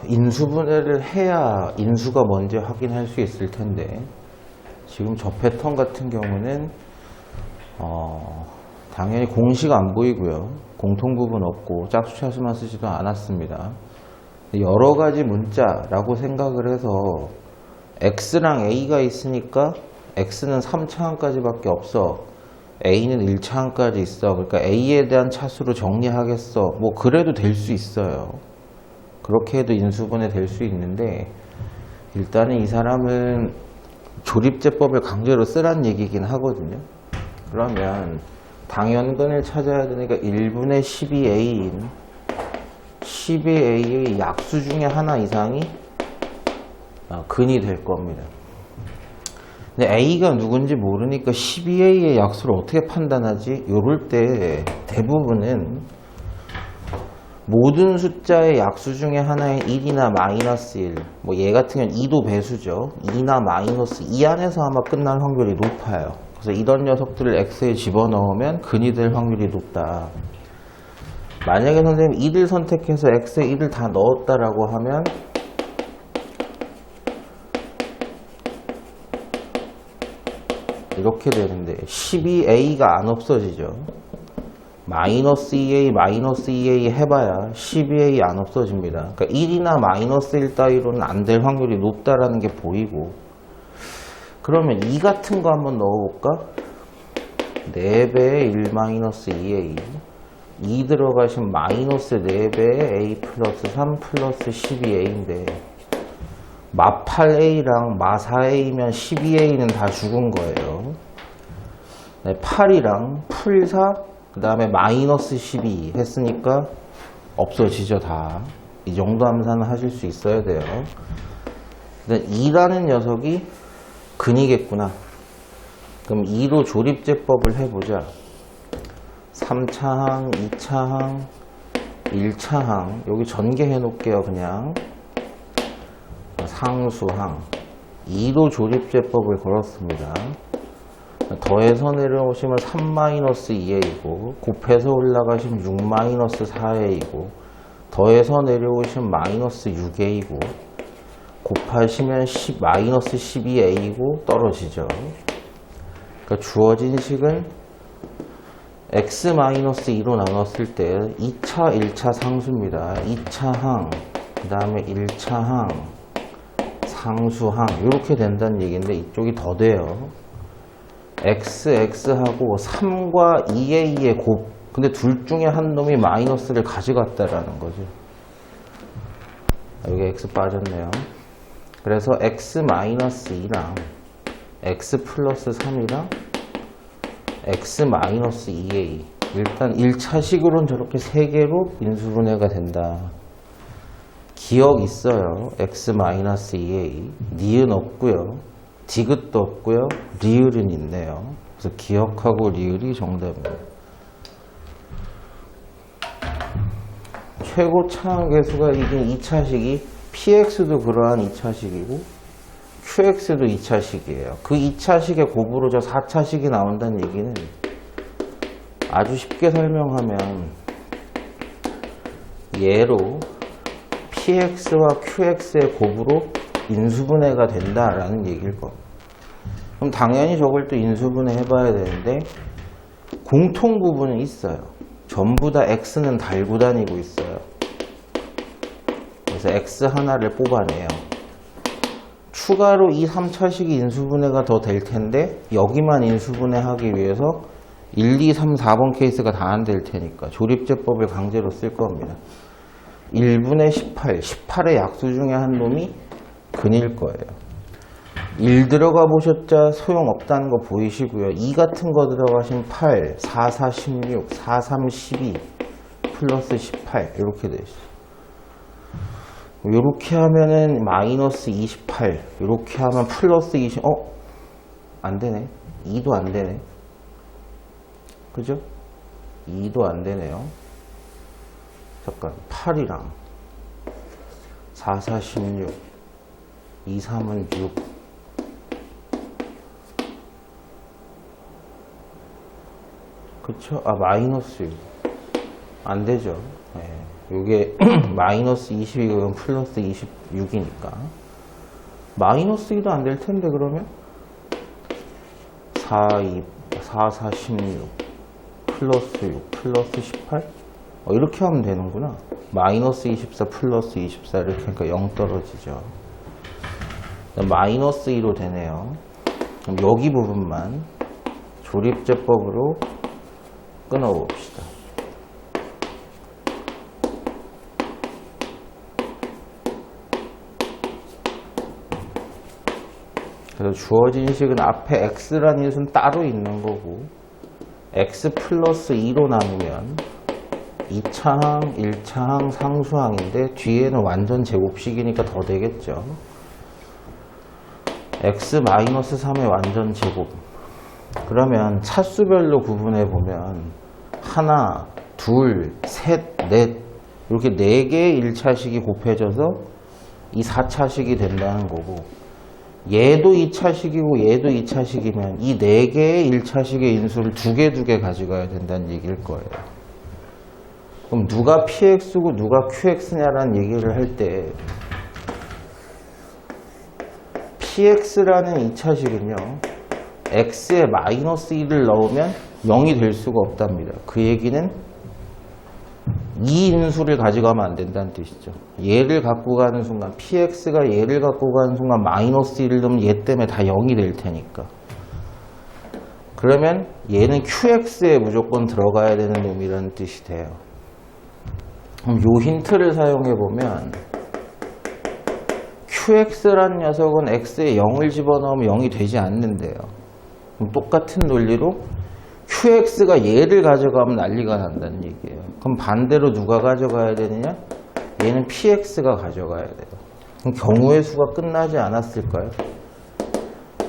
인수분해를 해야 인수가 뭔지 확인할 수 있을 텐데 지금 저 패턴 같은 경우는 당연히 공식 안 보이고요. 공통부분 없고 짝수차수만 쓰지도 않았습니다. 여러 가지 문자라고 생각을 해서 X랑 A가 있으니까 X는 3차항까지밖에 없어. A는 1차항까지 있어. 그러니까 A에 대한 차수로 정리하겠어. 뭐 그래도 될 수 있어요. 그렇게 해도 인수분해 될 수 있는데 일단은 이 사람은 조립제법을 강제로 쓰란 얘기긴 하거든요. 그러면 당연근을 찾아야 되니까 1분의 12a인 12a의 약수 중에 하나 이상이 근이 될 겁니다. 근데 a가 누군지 모르니까 12a의 약수를 어떻게 판단하지? 요럴 때 대부분은 모든 숫자의 약수 중에 하나인 1이나 마이너스 1, 뭐 얘 같은 경우는 2도 배수죠. 2나 마이너스 2 안에서 아마 끝날 확률이 높아요. 그래서 이런 녀석들을 x에 집어넣으면 근이 될 확률이 높다. 만약에 선생님 1을 선택해서 x에 1을 다 넣었다라고 하면 이렇게 되는데 12a가 안 없어지죠. 마이너스 2a, 마이너스 2a 해봐야 12a 안 없어집니다. 그러니까 1이나 마이너스 1 따위로는 안 될 확률이 높다라는 게 보이고, 그러면 2 같은 거 한번 넣어볼까? 4배의 1 마이너스 2a 2 들어가시면 마이너스 4배의 a 플러스 3 플러스 12a인데 마 8a랑 마 4a면 12a는 다 죽은 거예요. 8이랑 풀 4, 그 다음에 마이너스 12 했으니까 없어지죠 다. 이 정도 함수는 하실 수 있어야 돼요. 2라는 녀석이 근이겠구나. 그럼 2로 조립제법을 해보자. 3차항, 2차항, 1차항 여기 전개해 놓을게요. 그냥 상수항 2로 조립제법을 걸었습니다. 더해서 내려오시면 3-2a이고 곱해서 올라가시면 6-4a이고 더해서 내려오시면 마이너스 6a이고 곱하시면 마이너스 12a이고 떨어지죠. 그러니까 주어진 식은 x-2로 나눴을 때 2차, 1차 상수입니다. 2차항, 그 다음에 1차항, 상수항 이렇게 된다는 얘기인데 이쪽이 더 돼요. x하고 3과 2a의 곱, 근데 둘 중에 한 놈이 마이너스를 가져갔다라는 거죠. 여기 x 빠졌네요. 그래서 x-2랑 x 플러스 3이랑 x-2a 일단 1차식으로는 저렇게 3개로 인수분해가 된다. 기억 있어요. x-2a 니은 없고요. 디귿도 없고요. 리을은 있네요. 그래서 기억하고 리을이 정답입니다. 최고 차항계수가 이긴 2차식이 px도 그러한 2차식이고 qx도 2차식이에요. 그 2차식의 곱으로 저 4차식이 나온다는 얘기는 아주 쉽게 설명하면 얘로 px와 qx의 곱으로 인수분해가 된다라는 얘기일 겁니다. 그럼 당연히 저걸 또 인수분해 해봐야 되는데 공통 부분은 있어요. 전부 다 x는 달고 다니고 있어요. 그래서 x 하나를 뽑아내요. 추가로 이 3차식이 인수분해가 더 될 텐데 여기만 인수분해 하기 위해서 1, 2, 3, 4번 케이스가 다 안 될 테니까 조립제법을 강제로 쓸 겁니다. 1분의 18, 18의 약수 중에 한 놈이 근일 거예요. 1 들어가 보셨자 소용없다는 거 보이시고요. 2 같은 거 들어가시면 8, 4, 4, 16, 4, 3, 12 플러스 18 이렇게 되시죠. 이렇게 하면은 마이너스 28 이렇게 하면 플러스 20 안되네. 2도 안되네. 그죠? 2도 안되네요. 잠깐 8이랑 4, 4, 16 2, 3은 6 그쵸? 마이너스 6 안 되죠. 이게 마이너스 20이고 플러스 26이니까 마이너스 2도 안 될 텐데 그러면 4, 4, 16 플러스 6 플러스 18 이렇게 하면 되는구나. 마이너스 24 플러스 24 이렇게 하니까 0 떨어지죠. 마이너스 2로 되네요. 그럼 여기 부분만 조립제법으로 끊어봅시다. 그래서 주어진 식은 앞에 x라는 인수는 따로 있는 거고 x 플러스 2로 나누면 2차항, 1차항, 상수항인데 뒤에는 완전 제곱식이니까 더 되겠죠. x 마이너스 3의 완전 제곱. 그러면 차수별로 구분해 보면 하나, 둘, 셋, 넷 이렇게 4개의 1차식이 곱해져서 이 4차식이 된다는 거고 얘도 2차식이고 얘도 2차식이면 이 4개의 1차식의 인수를 2개 가져가야 된다는 얘기일 거예요. 그럼 누가 px고 누가 qx냐라는 얘기를 할 때 px라는 2차식은요 x에 마이너스 1을 넣으면 0이 될 수가 없답니다. 그 얘기는 이 인수를 가져가면 안 된다는 뜻이죠. 얘를 갖고 가는 순간 px가 얘를 갖고 가는 순간 마이너스 1을 넣으면 얘 때문에 다 0이 될 테니까 그러면 얘는 qx에 무조건 들어가야 되는 놈이라는 뜻이 돼요. 그럼 요 힌트를 사용해 보면 qx라는 녀석은 x에 0을 집어넣으면 0이 되지 않는데요. 그럼 똑같은 논리로 qx가 얘를 가져가면 난리가 난다는 얘기예요. 그럼 반대로 누가 가져가야 되느냐? 얘는 px가 가져가야 돼요. 그럼 경우의 수가 끝나지 않았을까요?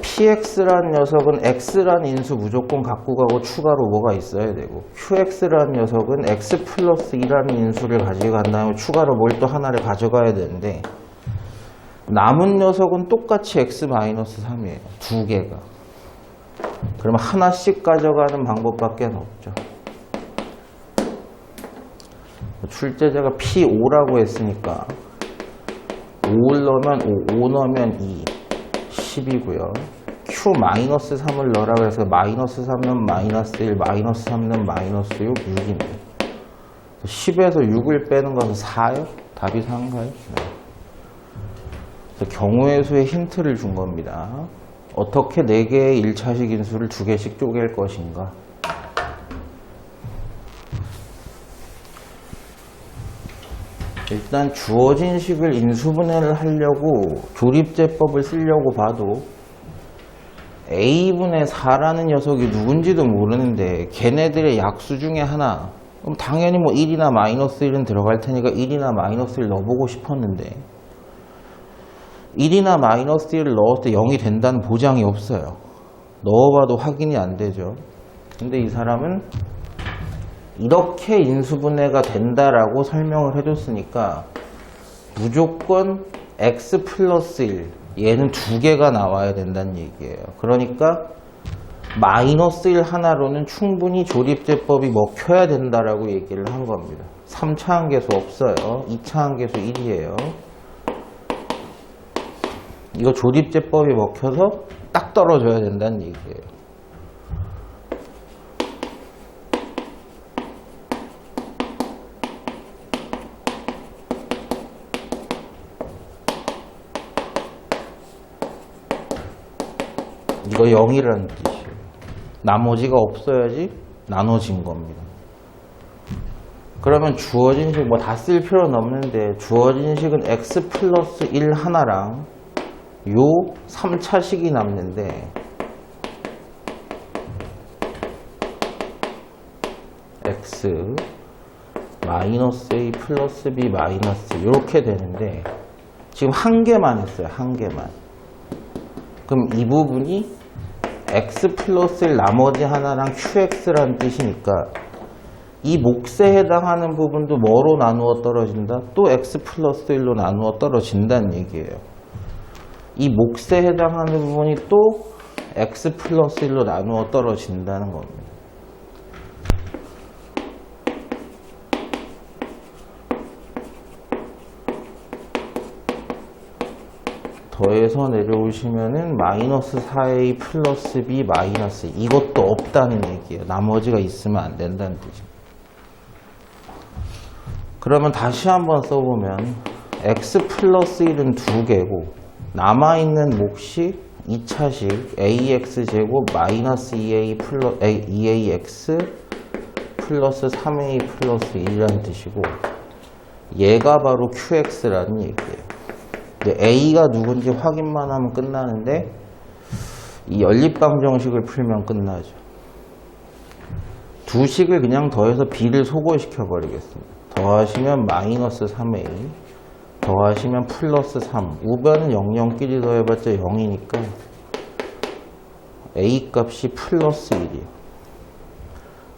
px라는 녀석은 x라는 인수 무조건 갖고 가고 추가로 뭐가 있어야 되고 qx라는 녀석은 x 플러스 2라는 인수를 가지고 간 다음에 추가로 뭘 또 하나를 가져가야 되는데 남은 녀석은 똑같이 x 마이너스 3이에요. 2개가. 그러면 하나씩 가져가는 방법밖에 없죠. 출제자가 P5라고 했으니까 5를 넣으면 5 넣으면 2, 10이고요. Q-3을 넣으라고 해서 마이너스 3는 마이너스 1, 마이너스 3는 마이너스 6, 6이네요. 10에서 6을 빼는 것은 4요? 답이 4인가요? 네. 그래서 경우의 수에 힌트를 준 겁니다. 어떻게 4개의 1차식 인수를 2개씩 쪼갤 것인가? 일단 주어진 식을 인수분해를 하려고 조립제법을 쓰려고 봐도 A분의 4라는 녀석이 누군지도 모르는데 걔네들의 약수 중에 하나 그럼 당연히 뭐 1이나 마이너스 1은 들어갈 테니까 1이나 마이너스 1 넣어보고 싶었는데 1이나 마이너스 1을 넣었을 때 0이 된다는 보장이 없어요. 넣어봐도 확인이 안 되죠. 근데 이 사람은 이렇게 인수분해가 된다라고 설명을 해줬으니까 무조건 x 플러스 1 얘는 2개가 나와야 된다는 얘기예요. 그러니까 마이너스 1 하나로는 충분히 조립제법이 먹혀야 된다라고 얘기를 한 겁니다. 3차 한계수 없어요. 2차 한계수 1이에요. 이거 조립제법이 먹혀서 딱 떨어져야 된다는 얘기예요. 이거 0이라는 뜻이에요. 나머지가 없어야지 나눠진 겁니다. 그러면 주어진 식 뭐 다 쓸 필요는 없는데 주어진 식은 x 플러스 1 하나랑 요 3차식이 남는데 x 마이너스 a 플러스 b 마이너스 이렇게 되는데 지금 한 개만 했어요. 한 개만. 그럼 이 부분이 x 플러스 1 나머지 하나랑 qx라는 뜻이니까 이 몫에 해당하는 부분도 뭐로 나누어 떨어진다? 또 x 플러스 1로 나누어 떨어진다는 얘기예요. 이 몫에 해당하는 부분이 또 x 플러스 1로 나누어 떨어진다는 겁니다. 더해서 내려오시면은 마이너스 4a 플러스 b 마이너스 이것도 없다는 얘기예요. 나머지가 있으면 안 된다는 뜻입니다. 그러면 다시 한번 써보면 x 플러스 1은 2개고 남아있는 몫이 2차식 ax제곱 마이너스 2ax 플러스 3a 플러스 1이라는 뜻이고 얘가 바로 qx라는 얘기예요. A가 누군지 확인만 하면 끝나는데 이 연립방정식을 풀면 끝나죠. 두 식을 그냥 더해서 B를 소거시켜 버리겠습니다. 더하시면 마이너스 3A 더하시면 플러스 3 우변은 0,0끼리 더해봤자 0이니까 A 값이 플러스 1이에요.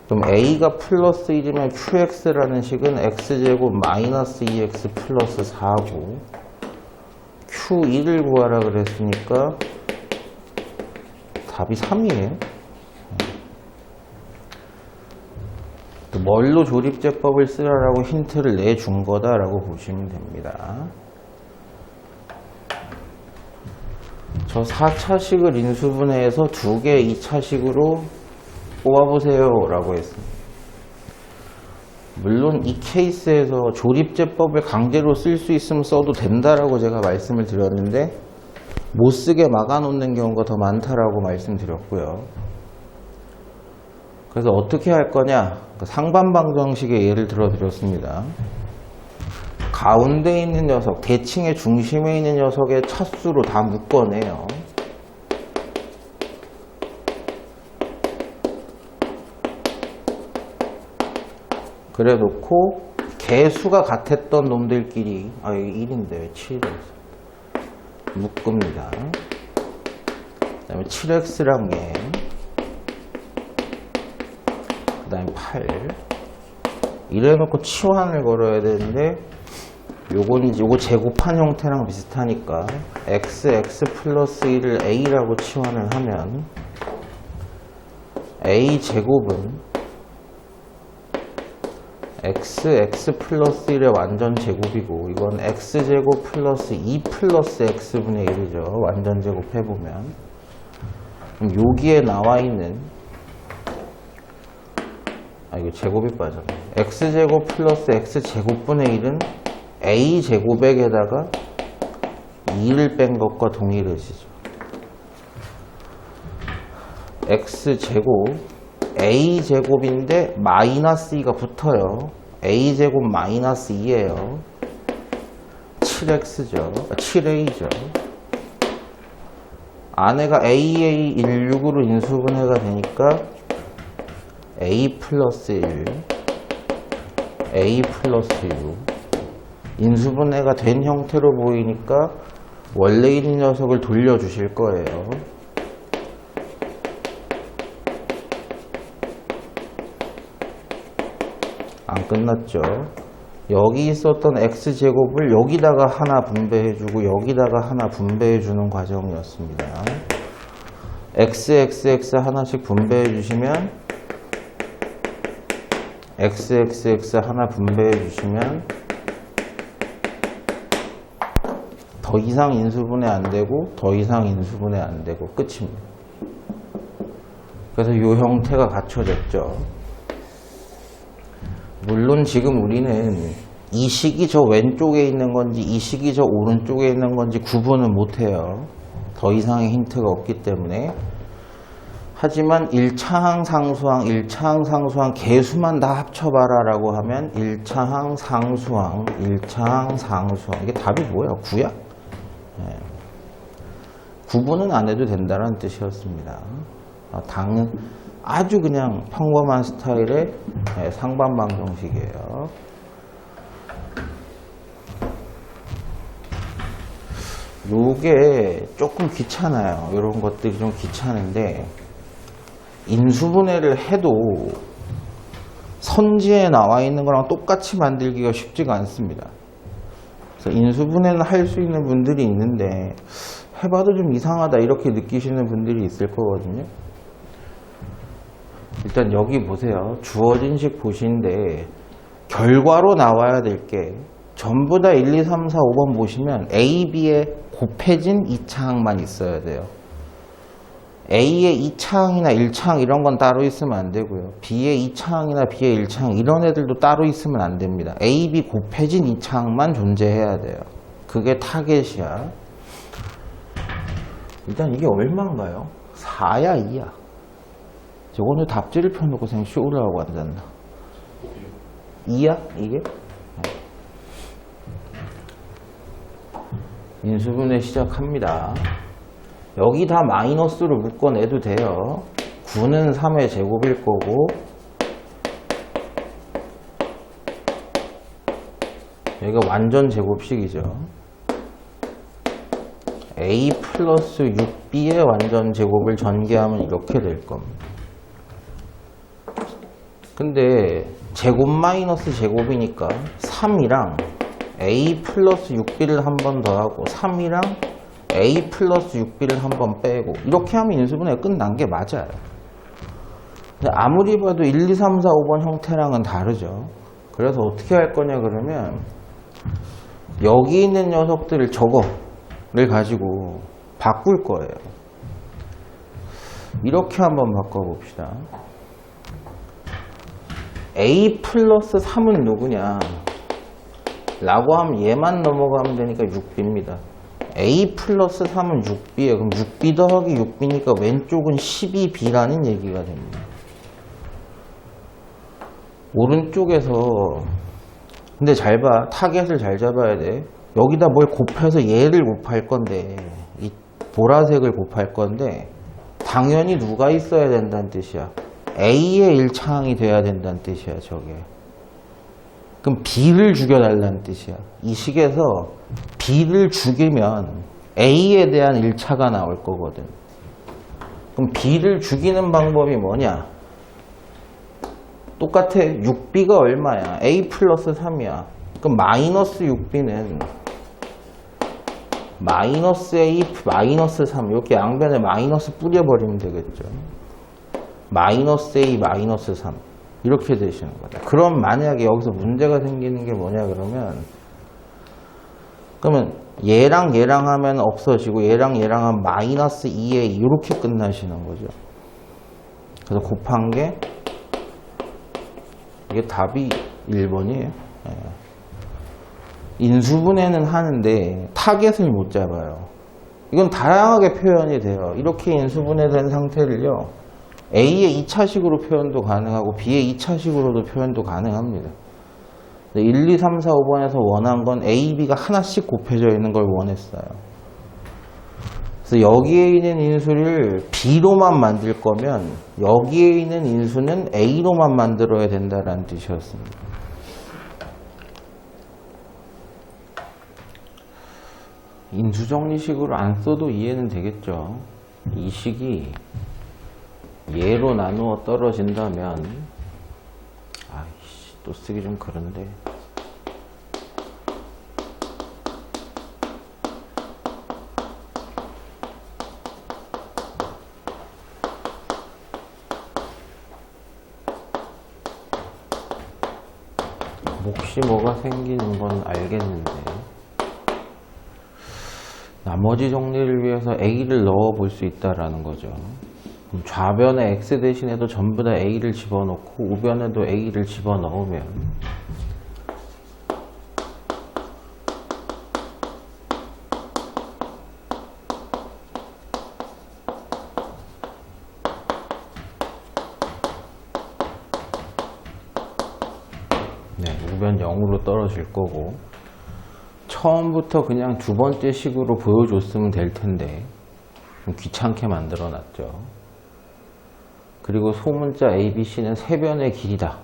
그럼 A가 플러스 1이면 QX라는 식은 X제곱 마이너스 2X 플러스 4고 Q1을 구하라 그랬으니까 답이 3이에요. 뭘로 조립제법을 쓰라라고 힌트를 내준 거다라고 보시면 됩니다. 저 4차식을 인수분해해서 2개 2차식으로 뽑아보세요 라고 했습니다. 물론 이 케이스에서 조립제법을 강제로 쓸 수 있으면 써도 된다라고 제가 말씀을 드렸는데 못 쓰게 막아놓는 경우가 더 많다라고 말씀드렸고요. 그래서 어떻게 할 거냐? 상반방정식의 예를 들어드렸습니다. 가운데 있는 녀석, 대칭의 중심에 있는 녀석의 차수로 다 묶어내요. 그래 놓고 개수가 같았던 놈들끼리 여기 1인데 왜 7이 묶습니다. 그 다음에 7x랑 얘 그 다음에 8 이래 놓고 치환을 걸어야 되는데 요거 제곱한 형태랑 비슷하니까 x 플러스 1을 a라고 치환을 하면 a 제곱은 x 플러스 1의 완전 제곱이고 이건 x제곱 플러스 2 플러스 x분의 1이죠. 완전 제곱 해보면 그럼 여기에 나와있는 이거 제곱이 빠졌네. x제곱 플러스 x제곱분의 1은 a제곱에다가 2를 뺀 것과 동일해지죠. x제곱 a제곱인데 마이너스 2가 붙어요. a제곱 마이너스 2예요. 7x죠. 7a죠. 안에가 AA16으로 인수분해가 되니까 a 플러스 1 a 플러스 6 인수분해가 된 형태로 보이니까 원래 있는 녀석을 돌려주실 거예요. 안 끝났죠. 여기 있었던 x제곱을 여기다가 하나 분배해주고 여기다가 하나 분배해주는 과정이었습니다. x 하나씩 분배해주시면 x 하나 분배해주시면 더 이상 인수분해 안되고 더 이상 인수분해 안되고 끝입니다. 그래서 이 형태가 갖춰졌죠. 물론 지금 우리는 이 식이 저 왼쪽에 있는 건지 이 식이 저 오른쪽에 있는 건지 구분을 못해요. 더 이상의 힌트가 없기 때문에. 하지만 1차항 상수항, 1차항 상수항 개수만 다 합쳐봐라 라고 하면 1차항 상수항, 1차항 상수항 이게 답이 뭐예요? 9야? 네. 구분은 안 해도 된다는 뜻이었습니다. 아주 그냥 평범한 스타일의 상반방정식이에요. 요게 조금 귀찮아요. 이런 것들이 좀 귀찮은데 인수분해를 해도 선지에 나와 있는 거랑 똑같이 만들기가 쉽지가 않습니다. 그래서 인수분해는 할 수 있는 분들이 있는데 해봐도 좀 이상하다 이렇게 느끼시는 분들이 있을 거거든요. 일단 여기 보세요. 주어진 식 보시는데 결과로 나와야 될 게 전부 다 1, 2, 3, 4, 5번 보시면 A, B의 곱해진 2차항만 있어야 돼요. A의 2차항이나 1차항 이런 건 따로 있으면 안 되고요. B의 2차항이나 B의 1차항 이런 애들도 따로 있으면 안 됩니다. A, B 곱해진 2차항만 존재해야 돼요. 그게 타겟이야. 일단 이게 얼마인가요? 4야 2야? 저거는 답지를 펴놓고 그냥 쇼를 앉았나? 2야 이게? 인수분해 시작합니다. 여기 다 마이너스로 묶어내도 돼요. 9는 3의 제곱일 거고 여기가 완전 제곱식이죠. A 플러스 6B의 완전 제곱을 전개하면 이렇게 될 겁니다. 근데 제곱 마이너스 제곱이니까 3이랑 A 플러스 6B를 한 번 더 하고 3이랑 A 플러스 6B를 한 번 빼고 이렇게 하면 인수분해가 끝난 게 맞아요. 근데 아무리 봐도 1, 2, 3, 4, 5번 형태랑은 다르죠. 그래서 어떻게 할 거냐 그러면 여기 있는 녀석들을 저거를 가지고 바꿀 거예요. 이렇게 한번 바꿔봅시다. A 플러스 3은 누구냐 라고 하면 얘만 넘어가면 되니까 6B입니다. A 플러스 3은 6B예요. 그럼 6B 더하기 6B니까 왼쪽은 12B라는 얘기가 됩니다. 오른쪽에서 근데 잘 봐. 타겟을 잘 잡아야 돼. 여기다 뭘 곱해서 얘를 곱할 건데 이 보라색을 곱할 건데 당연히 누가 있어야 된다는 뜻이야. A의 1차항이 돼야 된다는 뜻이야. 저게. 그럼 B를 죽여달라는 뜻이야. 이 식에서 B를 죽이면 A에 대한 1차가 나올 거거든. 그럼 B를 죽이는 방법이 뭐냐? 똑같아. 6B가 얼마야? A 플러스 3이야. 그럼 마이너스 6B는 마이너스 A 마이너스 3 이렇게 양변에 마이너스 뿌려버리면 되겠죠. 마이너스 A 마이너스 3 이렇게 되시는 거다. 그럼 만약에 여기서 문제가 생기는 게 뭐냐 그러면 얘랑 하면 없어지고 얘랑 하면 마이너스 2A 이렇게 끝나시는 거죠. 그래서 곱한 게 이게 답이 1번이에요. 인수분해는 하는데 타겟을 못 잡아요. 이건 다양하게 표현이 돼요. 이렇게 인수분해된 상태를요. A의 2차식으로 표현도 가능하고 B의 2차식으로도 표현도 가능합니다. 1, 2, 3, 4, 5번에서 원한 건 A, B가 하나씩 곱해져 있는 걸 원했어요. 그래서 여기에 있는 인수를 B로만 만들 거면 여기에 있는 인수는 A로만 만들어야 된다는 뜻이었습니다. 인수정리식으로 안 써도 이해는 되겠죠. 이 식이 얘로 나누어 떨어진다면 아이씨 또 쓰기 좀 그런데 몫이 뭐가 생기는 건 알겠는데 나머지 정리를 위해서 A를 넣어 볼 수 있다라는 거죠. 그럼 좌변에 X 대신에도 전부 다 A를 집어넣고 우변에도 A를 집어넣으면 우변 0으로 떨어질 거고 처음부터 그냥 두 번째 식으로 보여줬으면 될 텐데 좀 귀찮게 만들어 놨죠. 그리고 소문자 ABC는 세변의 길이다.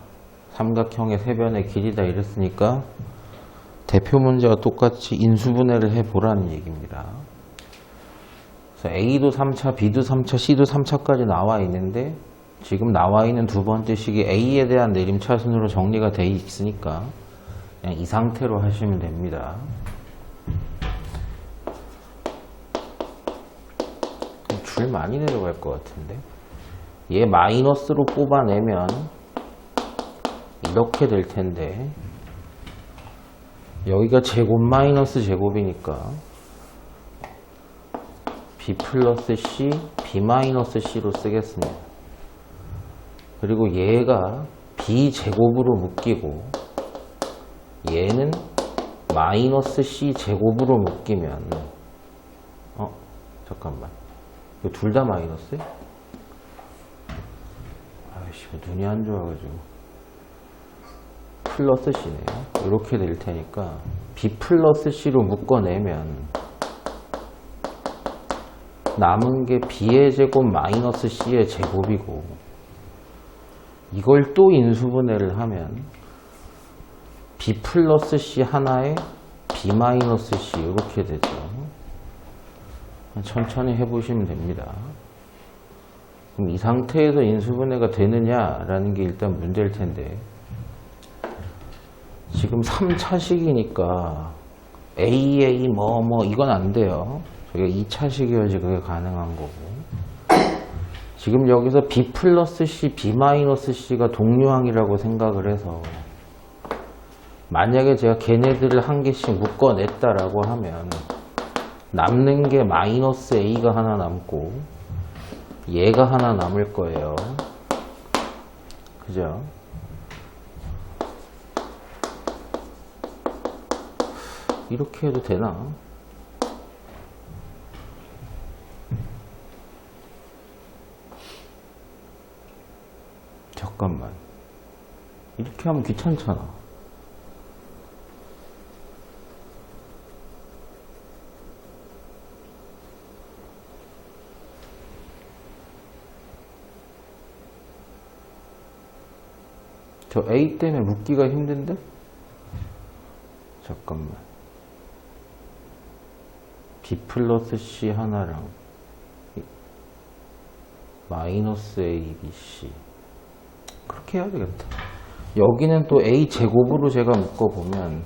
삼각형의 세변의 길이다 이랬으니까 대표 문제와 똑같이 인수분해를 해보라는 얘기입니다. 그래서 A도 3차, B도 3차, C도 3차까지 나와 있는데 지금 나와 있는 두 번째 식이 A에 대한 내림차순으로 정리가 돼 있으니까 그냥 이 상태로 하시면 됩니다. 줄 많이 내려갈 것 같은데 얘 마이너스로 뽑아내면 이렇게 될 텐데 여기가 제곱 마이너스 제곱이니까 B 플러스 C, B 마이너스 C로 쓰겠습니다. 그리고 얘가 B 제곱으로 묶이고 얘는 마이너스 C 제곱으로 묶이면 잠깐만, 이거 둘 다 마이너스야? 아이씨, 눈이 안 좋아가지고 플러스 C네요. 이렇게 될 테니까 B 플러스 C로 묶어내면 남은 게 B의 제곱 마이너스 C의 제곱이고, 이걸 또 인수분해를 하면 B 플러스 C 하나에 B 마이너스 C 이렇게 되죠. 천천히 해보시면 됩니다. 그럼 이 상태에서 인수분해가 되느냐라는 게 일단 문제일 텐데, 지금 3차식이니까 AA 이건 안 돼요. 저희가 2차식이어야지 그게 가능한 거고, 지금 여기서 B 플러스 C, B 마이너스 C가 동류항이라고 생각을 해서 만약에 제가 걔네들을 한 개씩 묶어냈다라고 하면 남는 게 마이너스 A가 하나 남고 얘가 하나 남을 거예요. 그죠? 이렇게 해도 되나? 잠깐만, 이렇게 하면 귀찮잖아. 저 A 때문에 묶기가 힘든데? 잠깐만, B 플러스 C 하나랑 마이너스 A, B, C 그렇게 해야 되겠다. 여기는 또 A 제곱으로 제가 묶어보면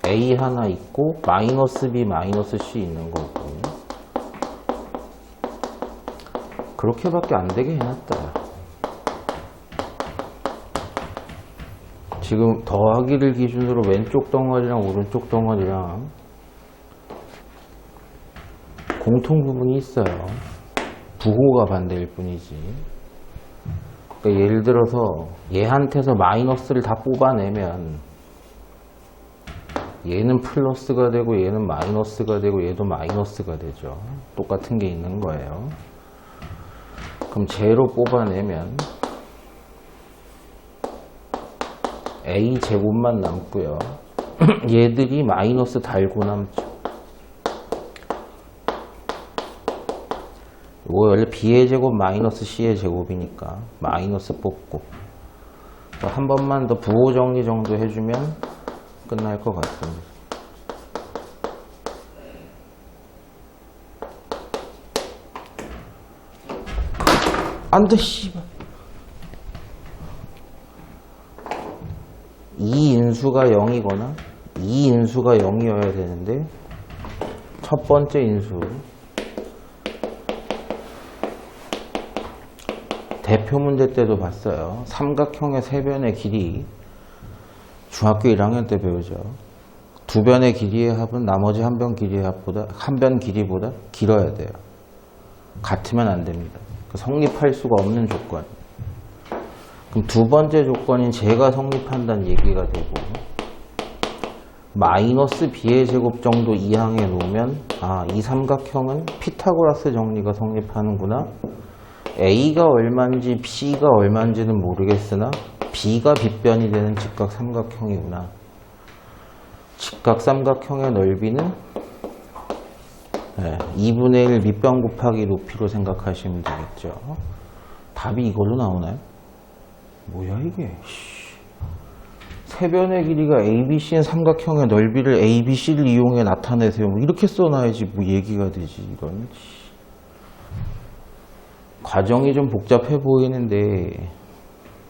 A 하나 있고 마이너스 B 마이너스 C 있는 거고, 그렇게밖에 안 되게 해놨다. 지금 더하기를 기준으로 왼쪽 덩어리랑 오른쪽 덩어리랑 공통 부분이 있어요. 부호가 반대일 뿐이지. 그러니까 예를 들어서 얘한테서 마이너스를 다 뽑아내면 얘는 플러스가 되고 얘는 마이너스가 되고 얘도 마이너스가 되죠. 똑같은 게 있는 거예요. 그럼 제로 뽑아내면 A 제곱만 남고요. 얘들이 마이너스 달고 남죠. 이거 원래 B의 제곱 마이너스 C의 제곱이니까 마이너스 뽑고, 한 번만 더 부호 정리 정도 해주면 끝날 것 같습니다. 안 돼, 씨발. 이 인수가 0이거나 이 인수가 0이어야 되는데, 첫 번째 인수 대표 문제 때도 봤어요. 삼각형의 세 변의 길이, 중학교 1학년 때 배우죠. 두 변의 길이의 합은 나머지 한 변 길이의 합보다, 한 변 길이보다 길어야 돼요. 같으면 안 됩니다. 성립할 수가 없는 조건. 그럼 두 번째 조건인 제가 성립한다는 얘기가 되고, 마이너스 b의 제곱 정도 이항에 놓으면 이 삼각형은 피타고라스 정리가 성립하는구나. A가 얼마인지 B가 얼마인지는 모르겠으나 B가 빗변이 되는 직각 삼각형이구나. 직각 삼각형의 넓이는 2분의 1 밑변 곱하기 높이로 생각하시면 되겠죠. 답이 이걸로 나오나요? 뭐야 이게? 세 변의 길이가 ABC인 삼각형의 넓이를 ABC를 이용해 나타내세요. 뭐 이렇게 써놔야지 뭐 얘기가 되지. 이런 과정이 좀 복잡해 보이는데,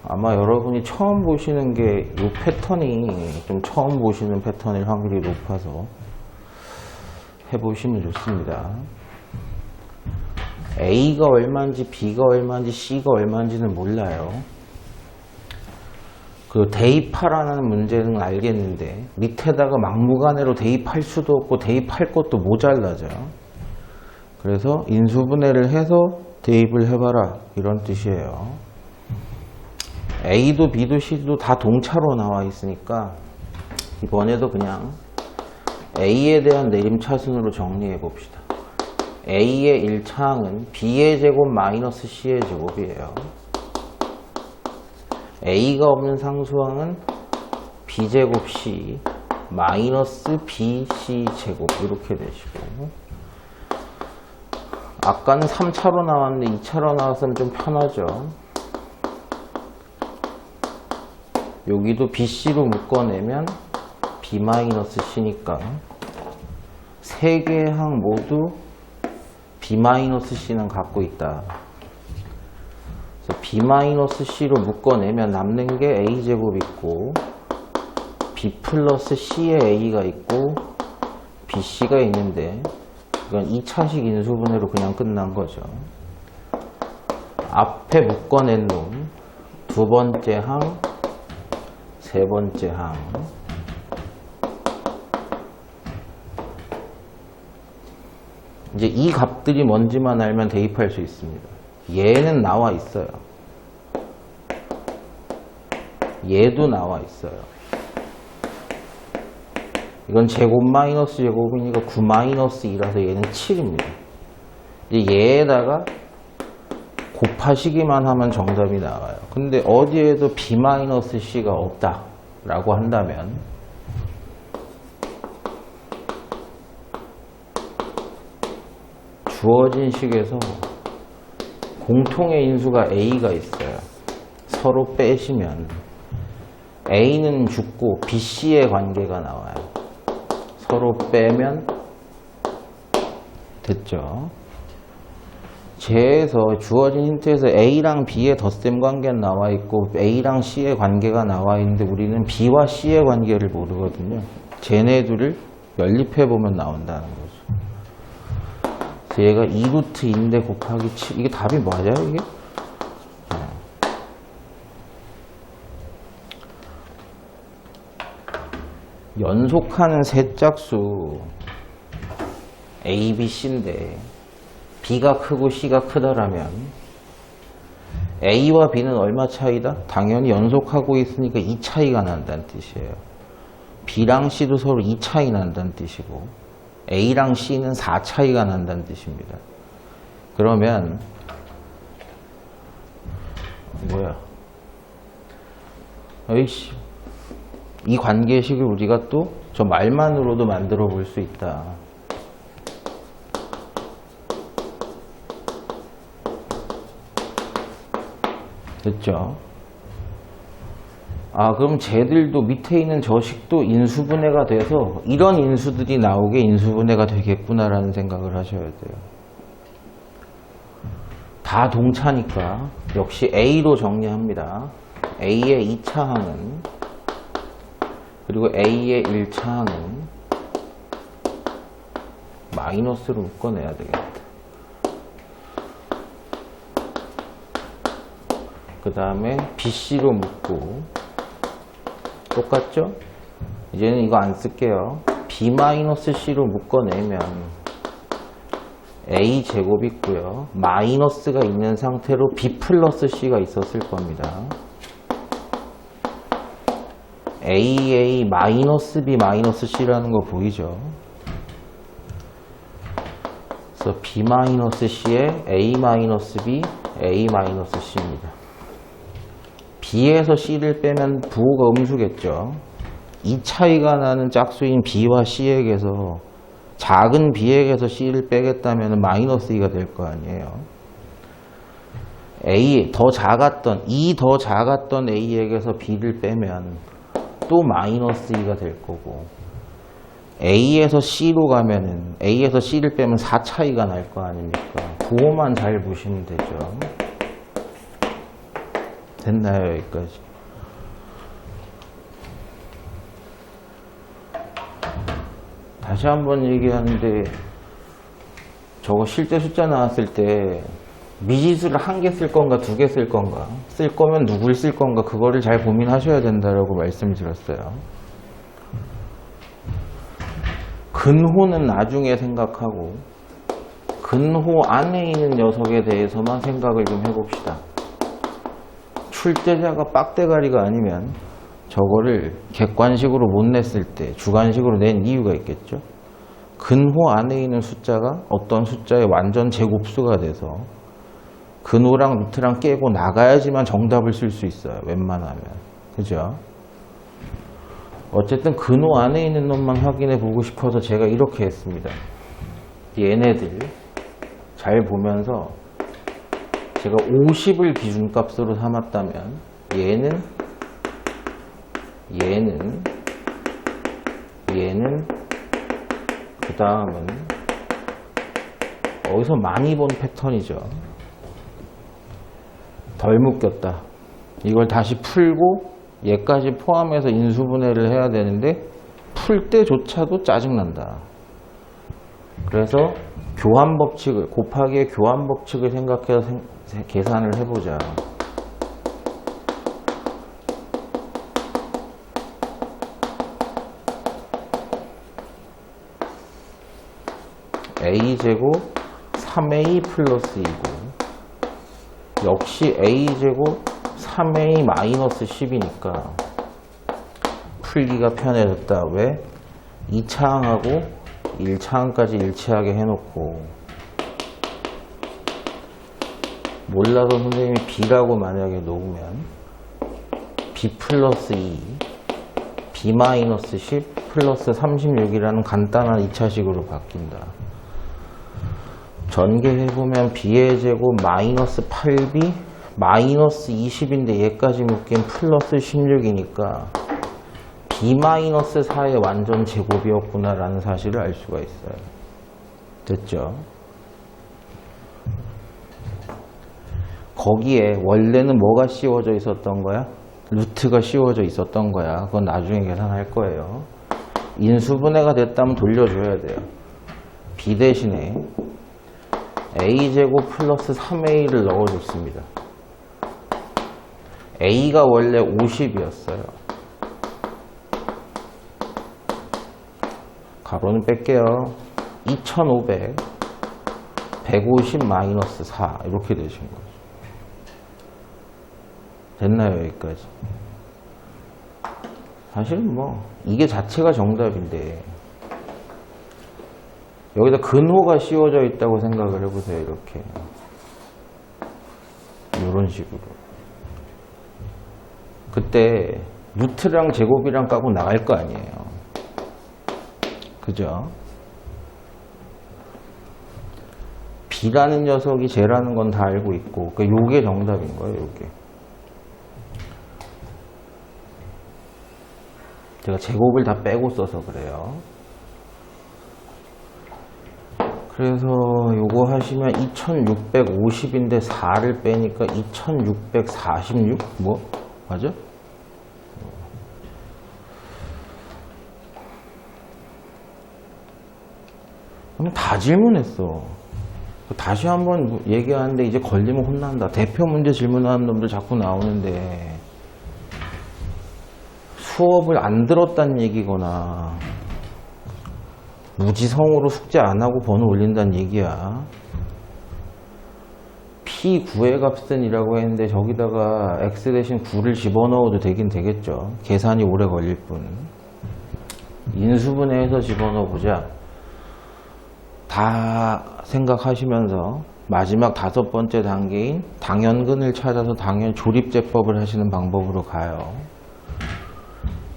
아마 여러분이 처음 보시는 게 이 패턴이 좀 처음 보시는 패턴일 확률이 높아서 해보시면 좋습니다. A가 얼마인지 B가 얼마인지 C가 얼마인지는 몰라요. 그 대입하라는 문제는 알겠는데 밑에다가 막무가내로 대입할 수도 없고 대입할 것도 모자라죠. 그래서 인수분해를 해서 대입을 해봐라 이런 뜻이에요. A도 B도 C도 다 동차로 나와 있으니까 이번에도 그냥 A에 대한 내림차순으로 정리해 봅시다. A의 1차항은 B의 제곱 마이너스 C의 제곱이에요. A가 없는 상수항은 B제곱 C 마이너스 BC 제곱 이렇게 되시고, 아까는 3차로 나왔는데 2차로 나왔으면 좀 편하죠. 여기도 BC로 묶어내면 B-C니까 세 개의 항 모두 B-C는 갖고 있다. 그래서 B-C로 묶어내면 남는 게 A제곱 있고 B 플러스 C의 A가 있고 BC가 있는데, 이건 2차식 인수분해로 그냥 끝난 거죠. 앞에 묶어낸 놈 두 번째 항, 세 번째 항, 이제 이 값들이 뭔지만 알면 대입할 수 있습니다. 얘는 나와 있어요. 얘도 나와 있어요. 이건 제곱 마이너스 제곱이니까 9 마이너스 2라서 얘는 7입니다. 이제 얘에다가 곱하시기만 하면 정답이 나와요. 근데 어디에도 B-C가 없다 라고 한다면 주어진 식에서 공통의 인수가 A가 있어요. 서로 빼시면 A는 죽고 BC의 관계가 나와요. 서로 빼면 됐죠. 제에서 주어진 힌트에서 A랑 B의 덧셈 관계는 나와 있고 A랑 C의 관계가 나와 있는데 우리는 B와 C의 관계를 모르거든요. 쟤네들을 연립해 보면 나온다는 거죠. 그래서 얘가 2루트 2인데 곱하기 7, 이게 답이 맞아요 이게? 연속하는 세 짝수 A, B, C인데 B가 크고 C가 크다라면 A와 B는 얼마 차이다? 당연히 연속하고 있으니까 2 차이가 난다는 뜻이에요. B랑 C도 서로 2 차이 난다는 뜻이고 A랑 C는 4 차이가 난다는 뜻입니다. 그러면 뭐야? 어이씨, 이 관계식을 우리가 또 저 말만으로도 만들어 볼 수 있다. 됐죠? 아, 그럼 쟤들도 밑에 있는 저식도 인수분해가 돼서 이런 인수들이 나오게 인수분해가 되겠구나라는 생각을 하셔야 돼요. 다 동차니까 역시 A로 정리합니다. A의 2차항은 그리고 A의 1차항은 마이너스로 묶어내야 되겠다. 그 다음에 BC로 묶고 똑같죠? 이제는 이거 안 쓸게요. B-C로 묶어내면 A 제곱 있고요. 마이너스가 있는 상태로 B 플러스 C가 있었을 겁니다. AA 마이너스 B 마이너스 C라는 거 보이죠? 그래서 B 마이너스 C에 A 마이너스 B, A 마이너스 C입니다. B에서 C를 빼면 부호가 음수겠죠. 이 차이가 나는 짝수인 B와 C에게서 작은 B에게서 C를 빼겠다면 마이너스 2가 될 거 아니에요. A 더 작았던 더 작았던 A에게서 B를 빼면 또 마이너스 2가 될 거고 A에서 C로 가면은 A에서 C를 빼면 4 차이가 날 거 아닙니까? 부호만 잘 보시면 되죠. 됐나요? 여기까지. 다시 한번 얘기하는데 저거 실제 숫자 나왔을 때 미지수를 1개 쓸 건가 2개 쓸 건가, 쓸 거면 누굴 쓸 건가, 그거를 잘 고민하셔야 된다라고 말씀드렸어요. 근호는 나중에 생각하고 근호 안에 있는 녀석에 대해서만 생각을 좀 해봅시다. 출제자가 빡대가리가 아니면 저거를 객관식으로 못 냈을 때 주관식으로 낸 이유가 있겠죠. 근호 안에 있는 숫자가 어떤 숫자의 완전 제곱수가 돼서 근호랑 루트랑 깨고 나가야지만 정답을 쓸 수 있어요. 웬만하면. 그죠? 어쨌든 근호 안에 있는 놈만 확인해 보고 싶어서 제가 이렇게 했습니다. 얘네들 잘 보면서 제가 50을 기준값으로 삼았다면 얘는 그 다음은 어디서 많이 본 패턴이죠. 덜 묶였다. 이걸 다시 풀고 얘까지 포함해서 인수분해를 해야 되는데 풀 때조차도 짜증난다. 그래서 교환법칙을 곱하기의 교환법칙을 생각해서 계산을 해보자. a제곱 3a 플러스 2고 역시 a제곱 3a 마이너스 10이니까 풀기가 편해졌다. 왜? 2차항하고 1차항까지 일치하게 해놓고 몰라도 선생님이 b라고 만약에 놓으면 b 플러스 2 b 마이너스 10 플러스 36이라는 간단한 2차식으로 바뀐다. 전개해보면 b의 제곱 마이너스 8b 마이너스 20인데 얘까지 묶인 플러스 16이니까 b 마이너스 4의 완전 제곱이었구나 라는 사실을 알 수가 있어요. 됐죠? 거기에 원래는 뭐가 씌워져 있었던 거야? 루트가 씌워져 있었던 거야. 그건 나중에 계산할 거예요. 인수분해가 됐다면 돌려줘야 돼요. b 대신에 a제곱 플러스 3a를 넣어줬습니다. a가 원래 50이었어요. 가로는 뺄게요. 2500 150 마이너스 4 이렇게 되신 거죠. 됐나요? 여기까지. 사실은 뭐 이게 자체가 정답인데 여기다 근호가 씌워져 있다고 생각을 해보세요. 이렇게 이런 식으로 그때 루트랑 제곱이랑 까고 나갈 거 아니에요. 그죠? b라는 녀석이 쟤라는 건 다 알고 있고 요게 정답인 거예요. 요게 제가 제곱을 다 빼고 써서 그래요. 그래서 요거 하시면 2650인데 4를 빼니까 2646? 뭐? 맞아? 그럼 다 질문했어. 다시 한번 얘기하는데 이제 걸리면 혼난다. 대표 문제 질문하는 놈들 자꾸 나오는데 수업을 안 들었다는 얘기거나 무지성으로 숙제 안 하고 번호 올린다는 얘기야. P9의 값은 이라고 했는데 저기다가 X 대신 9를 집어넣어도 되긴 되겠죠. 계산이 오래 걸릴 뿐. 인수분해해서 집어넣어보자. 다 생각하시면서 마지막 5번째 단계인 당연근을 찾아서 당연 조립제법을 하시는 방법으로 가요.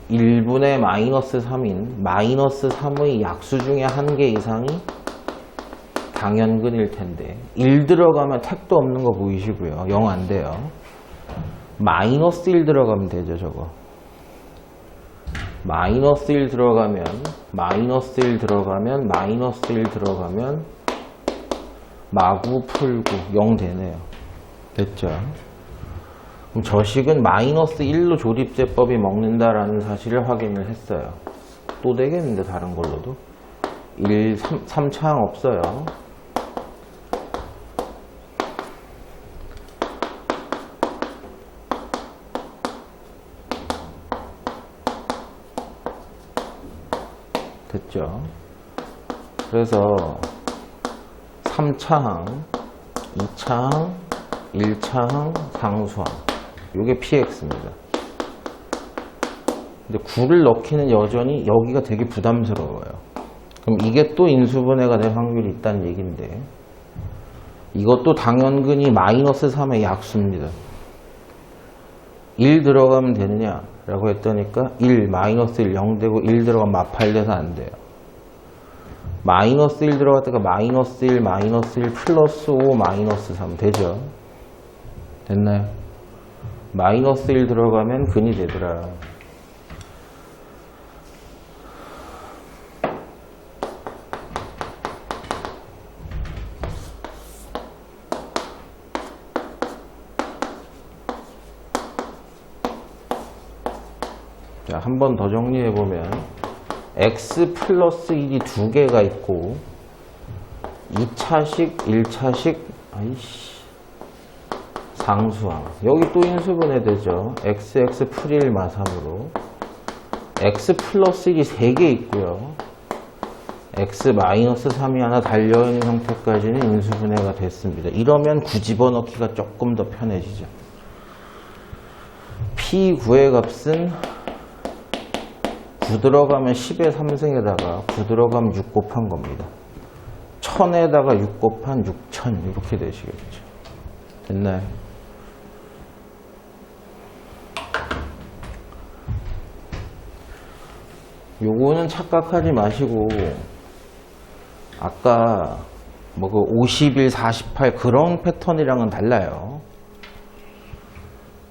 1분의 마이너스 3인 마이너스 3의 약수 중에 한 개 이상이 당연근일 텐데 1 들어가면 택도 없는 거 보이시고요. 0 안 돼요. 마이너스 1 들어가면 되죠. 저거 마이너스 1 들어가면 마이너스 1 들어가면 마이너스 1 들어가면 마구 풀고 0 되네요. 됐죠? 그럼 저 식은 마이너스 1로 조립제법이 먹는다라는 사실을 확인을 했어요. 또 되겠는데 다른 걸로도 1, 3차항 없어요. 됐죠? 그래서 3차항, 2차항, 1차항, 상수항. 요게 px입니다. 근데 9를 넣기는 여전히 여기가 되게 부담스러워요. 그럼 이게 또 인수분해가 될 확률이 있다는 얘기인데, 이것도 당연근이 마이너스 3의 약수입니다. 1 들어가면 되느냐 라고 했더니까 1, 마이너스 1, 0 되고 1 들어가면 마팔돼서 안 돼요. 마이너스 1 들어갔다가 마이너스 1, 마이너스 1, 플러스 5, 마이너스 3 되죠? 됐나요? 마이너스 1 들어가면 근이 되더라. 자, 한 번 더 정리해보면 x 플러스 1이 두 개가 있고 2차식, 1차식, 상수항. 여기 또 인수분해 되죠. xx 풀1 마3으로 x 플러스 1이 3개 있고요. x 마이너스 3이 하나 달려있는 형태까지는 인수분해가 됐습니다. 이러면 9 집어넣기가 조금 더 편해지죠. P9의 값은 9 들어가면 10의 3승에다가 9 들어가면 6 곱한 겁니다. 1000에다가 6 곱한 6000 이렇게 되시겠죠. 됐나요? 요거는 착각하지 마시고 아까 뭐 그 51, 48 그런 패턴이랑은 달라요.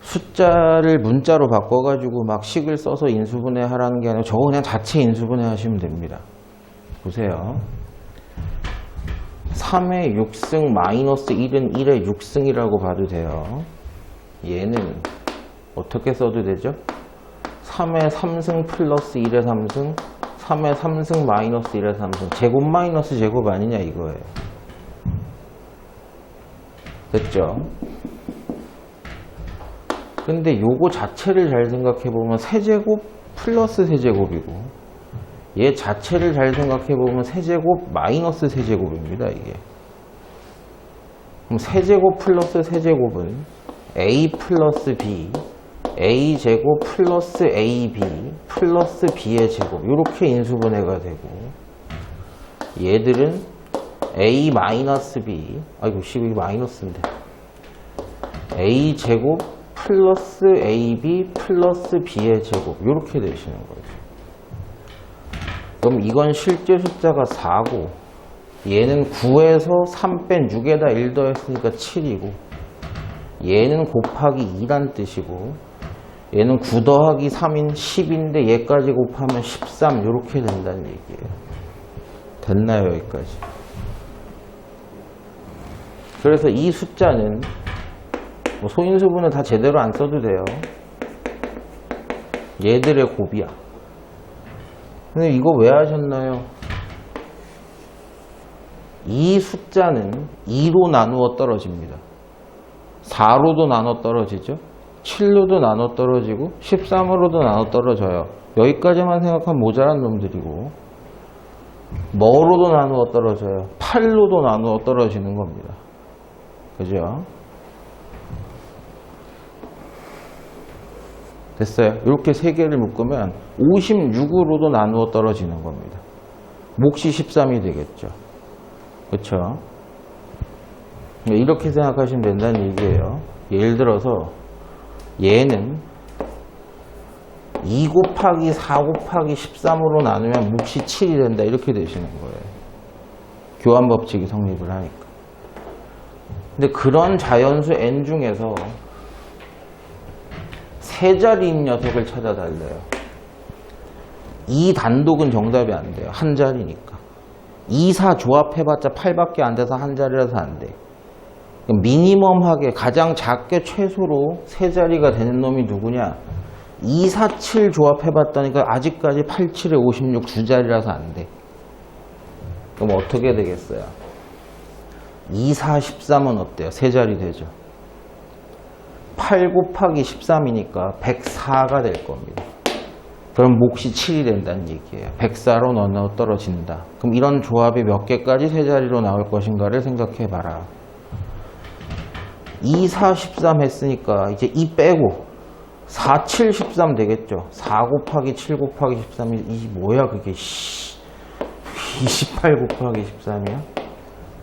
숫자를 문자로 바꿔가지고 막 식을 써서 인수분해 하라는 게 아니라 저거 그냥 자체 인수분해 하시면 됩니다. 보세요. 3의 6승 마이너스 1은 1의 6승이라고 봐도 돼요. 얘는 어떻게 써도 되죠? 3의 3승 플러스 1의 3승, 3의 3승 마이너스 1의 3승. 제곱 마이너스 제곱 아니냐 이거예요. 됐죠? 근데 요거 자체를 잘 생각해보면 세제곱 플러스 세제곱이고 얘 자체를 잘 생각해보면 세제곱 마이너스 세제곱입니다. 이게. 그럼 세제곱 플러스 세제곱은 a 플러스 b a제곱 플러스 ab 플러스 b의 제곱 이렇게 인수분해가 되고 얘들은 a 마이너스 b 아이고 씨 이거 마이너스인데 a제곱 플러스 AB 플러스 B의 제곱 이렇게 되시는 거예요. 그럼 이건 실제 숫자가 4고 얘는 9에서 3 뺀 6에다 1 더했으니까 7이고 얘는 곱하기 2란 뜻이고 얘는 9 더하기 3인 10인데 얘까지 곱하면 13 이렇게 된다는 얘기예요. 됐나요? 여기까지. 그래서 이 숫자는 뭐 소인수분은 다 제대로 안 써도 돼요. 얘들의 곱이야. 근데 이거 왜 하셨나요? 이 숫자는 2로 나누어 떨어집니다. 4로도 나눠 떨어지죠. 7로도 나눠 떨어지고 13으로도 나눠 떨어져요. 여기까지만 생각하면 모자란 놈들이고 뭐로도 나누어 떨어져요. 8로도 나누어 떨어지는 겁니다. 그죠? 됐어요. 이렇게 세 개를 묶으면 56으로도 나누어 떨어지는 겁니다. 몫이 13이 되겠죠. 그렇죠? 이렇게 생각하시면 된다는 얘기예요. 예를 들어서 얘는 2 곱하기 4 곱하기 13으로 나누면 몫이 7이 된다. 이렇게 되시는 거예요. 교환 법칙이 성립을 하니까. 근데 그런 자연수 n 중에서 세 자리인 녀석을 찾아달래요. 이 단독은 정답이 안 돼요. 한 자리니까. 2, 4 조합해봤자 8밖에 안 돼서 한 자리라서 안 돼. 미니멈하게 가장 작게 최소로 세 자리가 되는 놈이 누구냐? 2, 4, 7 조합해봤다니까 아직까지 8, 7에 56 두 자리라서 안 돼. 그럼 어떻게 되겠어요? 2, 4, 13은 어때요? 세 자리 되죠. 8 곱하기 13이니까 104가 될 겁니다. 그럼 몫이 7이 된다는 얘기예요. 104로 넣어 떨어진다. 그럼 이런 조합이 몇 개까지 세 자리로 나올 것인가를 생각해 봐라. 2, 4, 13 했으니까 이제 2 빼고 4, 7, 13 되겠죠. 4 곱하기 7 곱하기 13이 이 뭐야 그게 28 곱하기 13이야?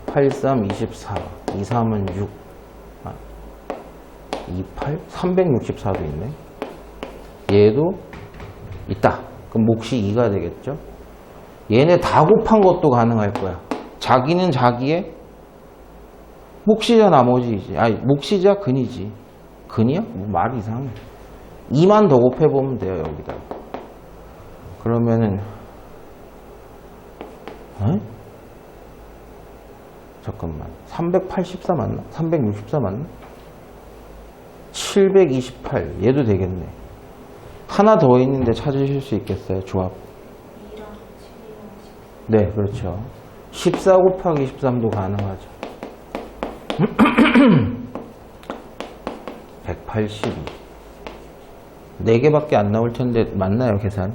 8, 3, 24 2, 3은 6 2, 8, 364도 있네. 얘도 있다. 그럼 몫이 2가 되겠죠. 얘네 다 곱한 것도 가능할 거야. 자기는 자기의 몫이자 나머지이지. 아니 몫이자 근이지. 근이야? 뭐 말 이상해. 2만 더 곱해보면 돼요 여기다. 그러면은 잠깐만 384 맞나? 364 맞나? 728 얘도 되겠네. 하나 더 있는데 찾으실 수 있겠어요? 조합. 네 그렇죠. 14 곱하기 13도 가능하죠. 182 4개밖에 안 나올 텐데 맞나요 계산?